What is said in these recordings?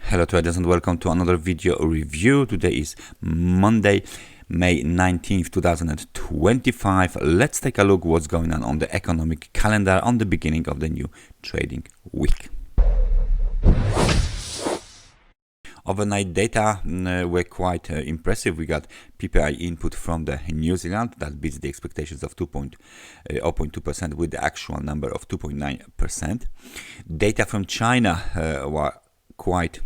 Hello traders and welcome to another video review. Today is Monday, May 19th, 2025. Let's take a look what's going on the economic calendar on the beginning of the new trading week. Overnight data were quite impressive. We got PPI input from the New Zealand that beats the expectations of 0.2% with the actual number of 2.9%. Data from China were quite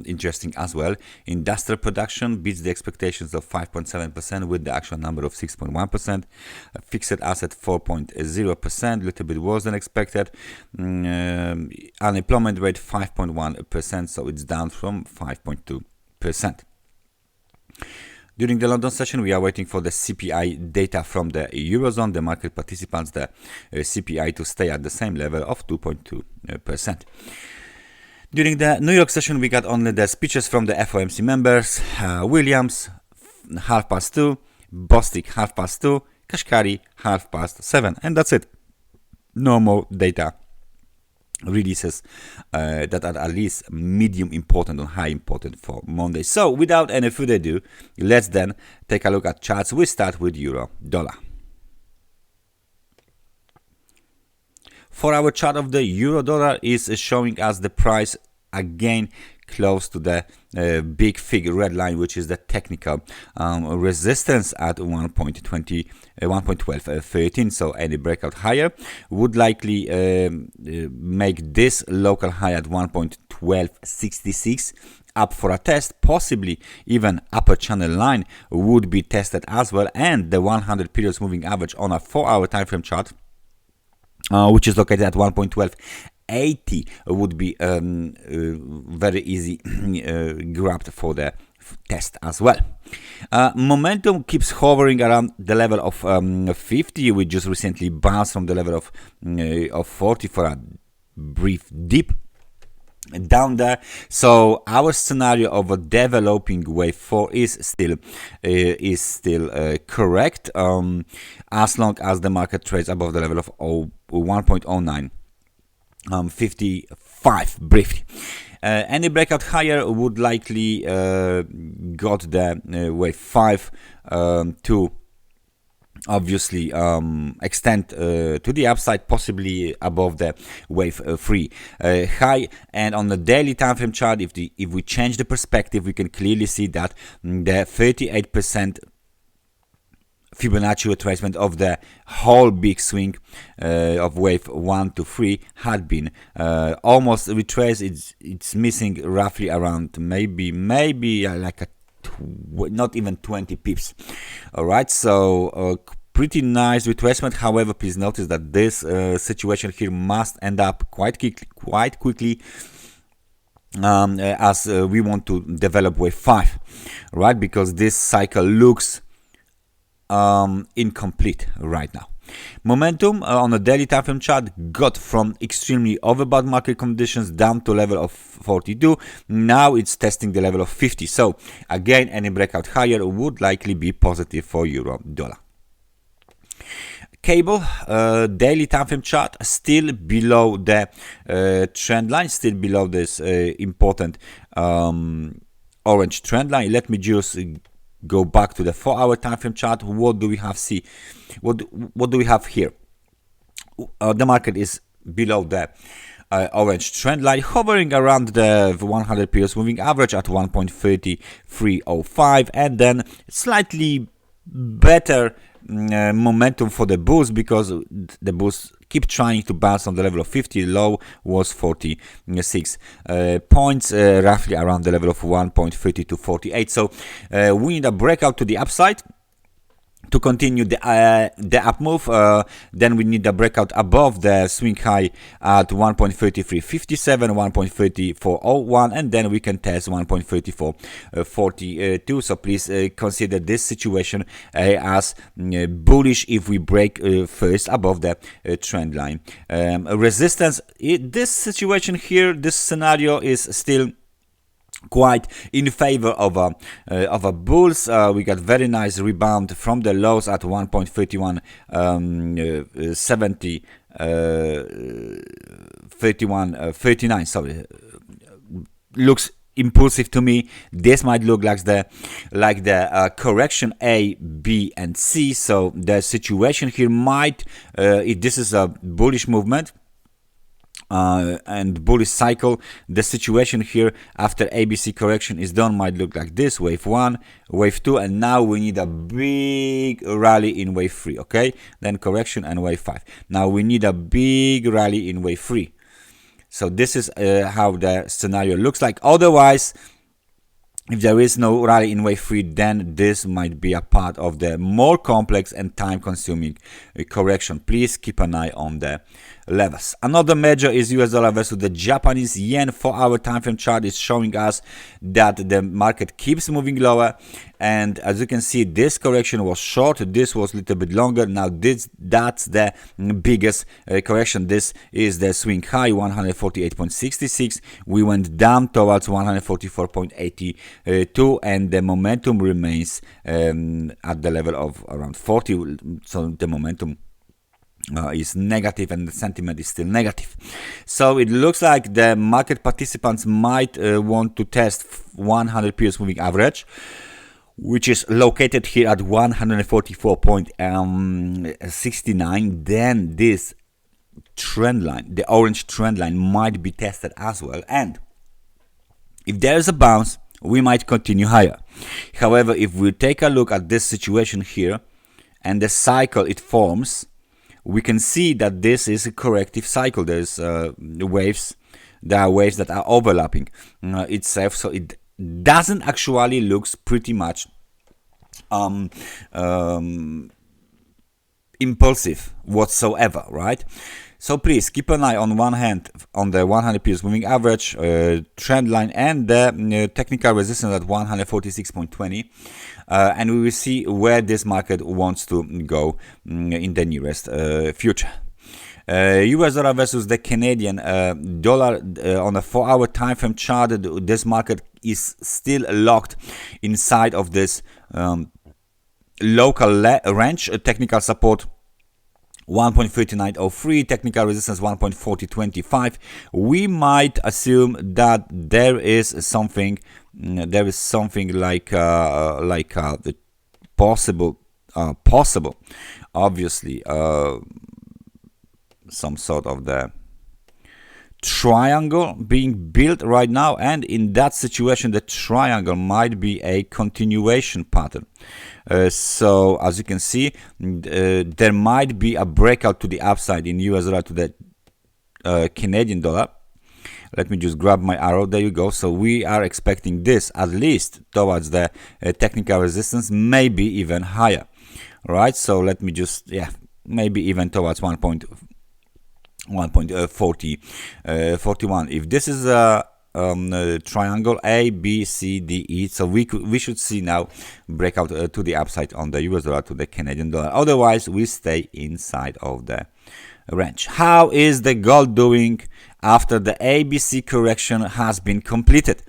interesting as well. Industrial production beats the expectations of 5.7% with the actual number of 6.1%. Fixed asset 4.0%, little bit worse than expected. Unemployment rate 5.1%, so it's down from 5.2%. During the London session, we are waiting for the CPI data from the Eurozone, the market participants, the CPI to stay at the same level of 2.2%. During the New York session, we got only the speeches from the FOMC members, Williams, 2:30, Bostic, 2:30, Kashkari, 7:30, and that's it. No more data releases that are at least medium important or high important for Monday. So, without any further ado, let's then take a look at charts. We start with Euro-Dollar. For our chart of the Euro-Dollar is showing us the price again close to the big fig red line, which is the technical resistance at 1.1213. So any breakout higher would likely make this local high at 1.1266 up for a test. Possibly even upper channel line would be tested as well, and the 100 periods moving average on a 4-hour time frame chart, which is located at 1.1280, would be very easy grabbed for the test as well. Momentum keeps hovering around the level of 50. We just recently bounced from the level of 40 for a brief dip down there. So our scenario of a developing wave 4 is still correct, as long as the market trades above the level of 1.0955 briefly. Any breakout higher would likely got the wave 5 to obviously extend to the upside, possibly above the wave 3 high. And on the daily time frame chart, if we change the perspective, we can clearly see that the 38% Fibonacci retracement of the whole big swing of wave 1 to 3 had been almost retraced. It's missing roughly around maybe like a not even 20 pips. All right, so pretty nice retracement. However, please notice that this situation here must end up quite quickly as we want to develop wave 5, right? Because this cycle looks incomplete right now. Momentum on a daily time frame chart got from extremely overbought market conditions down to level of 42. Now it's testing the level of 50. So again, any breakout higher would likely be positive for Euro-Dollar. Cable daily time frame chart still below the trend line, still below this important orange trend line. Let me just go back to the 4-hour time frame chart. What do we have? What do we have here? The market is below the orange trend line, hovering around the 100 periods moving average at 1.3305, and then slightly better momentum for the bulls, because the bulls keep trying to bounce on the level of 50. Low was 46 points, roughly around the level of 1.3248. So we need a breakout to the upside to continue the up move. Then we need a breakout above the swing high at 1.3357, 1.3401, and then we can test 1.3442. So please consider this situation as bullish if we break first above the trend line. Resistance, this situation here, this scenario is still quite in favor of a bulls. We got very nice rebound from the lows at 1.3170 39, sorry, looks impulsive to me. This might look like the correction A, B, and C. So the situation here might, if this is a bullish movement and bullish cycle, the situation here after ABC correction is done might look like this: wave 1, wave 2, and now we need a big rally in wave 3. Okay, then correction and wave 5. Now we need a big rally in wave 3. So this is how the scenario looks like. Otherwise, if there is no rally in wave 3, then this might be a part of the more complex and time-consuming correction. Please keep an eye on the levels. Another measure is US dollar versus the Japanese yen. 4-hour time frame chart is showing us that the market keeps moving lower, and as you can see, this correction was short, this was a little bit longer. Now that's the biggest correction. This is the swing high, 148.66. we went down towards 144.82, and the momentum remains at the level of around 40. So the momentum is negative, and the sentiment is still negative. So it looks like the market participants might want to test 100 periods moving average, which is located here at 144.69. Then this trend line, the orange trend line, might be tested as well, and if there is a bounce, we might continue higher. However, if we take a look at this situation here and the cycle it forms, we can see that this is a corrective cycle. There's waves, there are waves that are overlapping itself, so it doesn't actually looks pretty much impulsive whatsoever, right? So please keep an eye on one hand on the 100 periods moving average trend line and the technical resistance at 146.20, and we will see where this market wants to go in the nearest future. US dollar versus the Canadian dollar on a 4-hour time frame chart. This market is still locked inside of this local range. Technical support 1.3903, technical resistance 1.4025. We might assume that there is something like the possible, obviously, some sort of the triangle being built right now, and in that situation the triangle might be a continuation pattern. So as you can see, there might be a breakout to the upside in US dollar to the Canadian dollar. Let me just grab my arrow. There you go. So we are expecting this at least towards the technical resistance, maybe even higher, right? So let me just, maybe even towards 1.41. If this is a triangle A, B, C, D, E, so we should see now breakout to the upside on the US dollar to the Canadian dollar. Otherwise, we stay inside of the range. How is the gold doing after the ABC correction has been completed?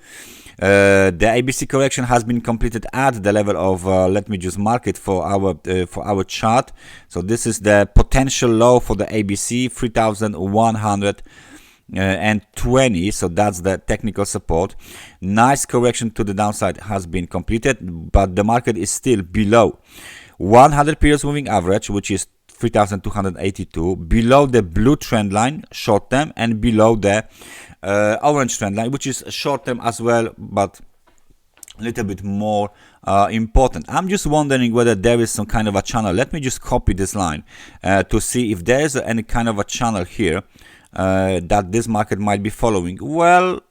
The ABC correction has been completed at the level of let me just mark it for our chart. So this is the potential low for the ABC, 3,120. So that's the technical support. Nice correction to the downside has been completed, but the market is still below 100 periods moving average, which is 3,282, below the blue trend line short term, and below the orange trend line, which is short term as well, but a little bit more important. I'm just wondering whether there is some kind of a channel. Let me just copy this line to see if there is any kind of a channel here that this market might be following. Well,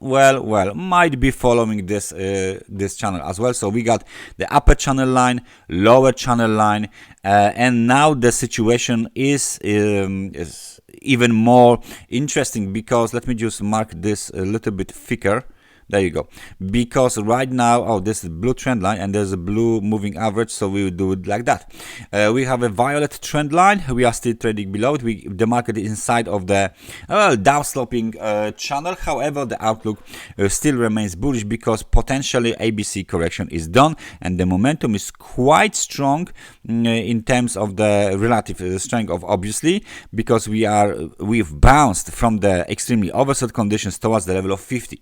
might be following this this channel as well. So we got the upper channel line, lower channel line, and now the situation is even more interesting, because let me just mark this a little bit thicker. There you go. Because right now, this is blue trend line and there's a blue moving average, so we will do it like that. We have a violet trend line. We are still trading below it. The market is inside of the downsloping channel. However, the outlook still remains bullish, because potentially ABC correction is done and the momentum is quite strong in terms of the relative strength of, obviously, because we've bounced from the extremely oversold conditions towards the level of 50,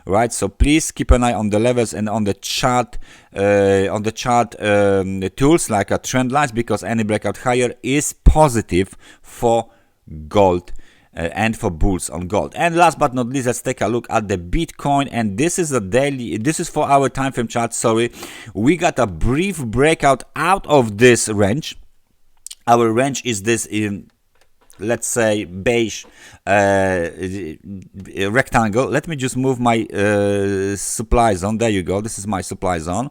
right? So please keep an eye on the levels and on the chart tools like a trend lines, because any breakout higher is positive for gold and for bulls on gold. And last but not least, let's take a look at the Bitcoin, and this is a daily, this is for our time frame chart. Sorry, we got a brief breakout out of this range. Our range is this in, let's say, beige rectangle. Let me just move my supply zone. There you go. This is my supply zone.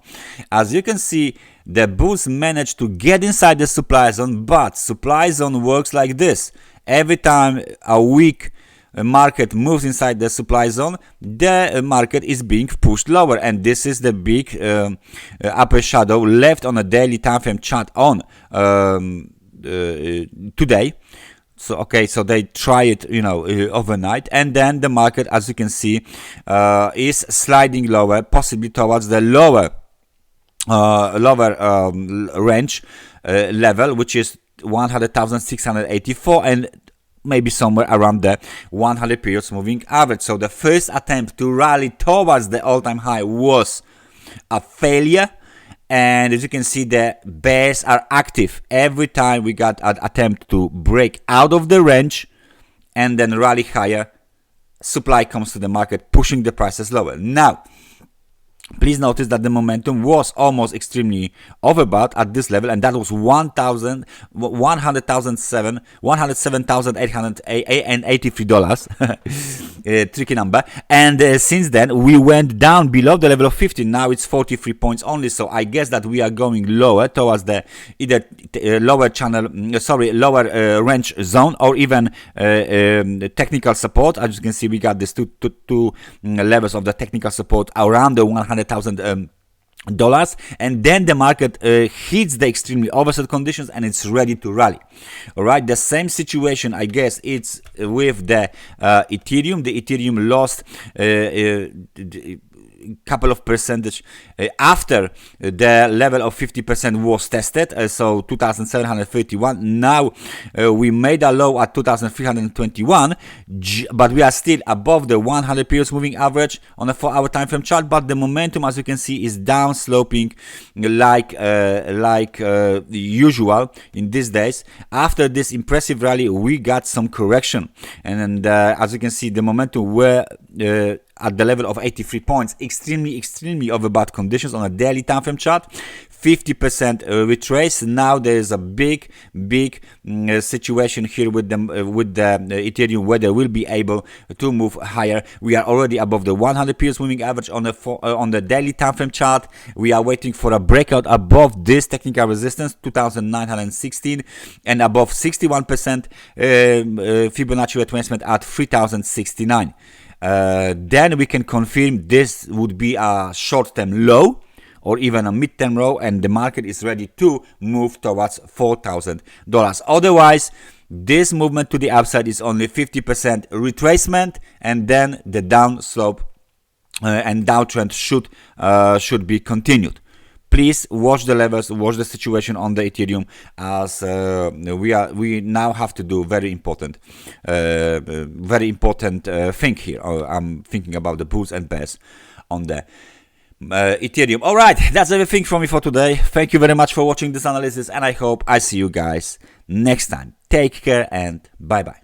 As you can see, the bulls managed to get inside the supply zone, but supply zone works like this. Every time a weak market moves inside the supply zone, the market is being pushed lower, and this is the big upper shadow left on a daily time frame chart on today. So okay, so they try it, you know, overnight, and then the market, as you can see, is sliding lower, possibly towards the lower range level, which is 100,684, and maybe somewhere around the 100 periods moving average. So the first attempt to rally towards the all-time high was a failure, and as you can see, the bears are active every time we got an attempt to break out of the range and then rally higher. Supply comes to the market, pushing the prices lower. Now please notice that the momentum was almost extremely overbought at this level, and that was 107,883 dollars. Tricky number. And since then we went down below the level of 50. Now it's 43 points only. So I guess that we are going lower towards the either lower channel, lower range zone, or even technical support. As you can see, we got these two levels of the technical support around the $100,000 and then the market hits the extremely oversold conditions and it's ready to rally. All right, the same situation, I guess, it's with the Ethereum. The Ethereum lost couple of percentage after the level of 50% was tested, so 2,731. Now we made a low at 2,321, but we are still above the 100 periods moving average on a 4-hour time frame chart. But the momentum, as you can see, is down sloping like usual in these days. After this impressive rally, we got some correction, and as you can see, the momentum were at the level of 83 points, extremely overbought conditions on a daily time frame chart. 50% retrace. Now there is a big situation here with the Ethereum, where they will be able to move higher. We are already above the 100 periods moving average on the daily time frame chart. We are waiting for a breakout above this technical resistance, 2,916, and above 61% Fibonacci retracement at 3,069. Then we can confirm this would be a short-term low or even a mid-term low, and the market is ready to move towards $4,000. Otherwise, this movement to the upside is only 50% retracement, and then the down slope and downtrend should be continued. Please watch the levels, watch the situation on the Ethereum, as we now have to do very important thing here. I'm thinking about the bulls and bears on the Ethereum. All right, that's everything from me for today. Thank you very much for watching this analysis, and I hope I see you guys next time. Take care and bye bye.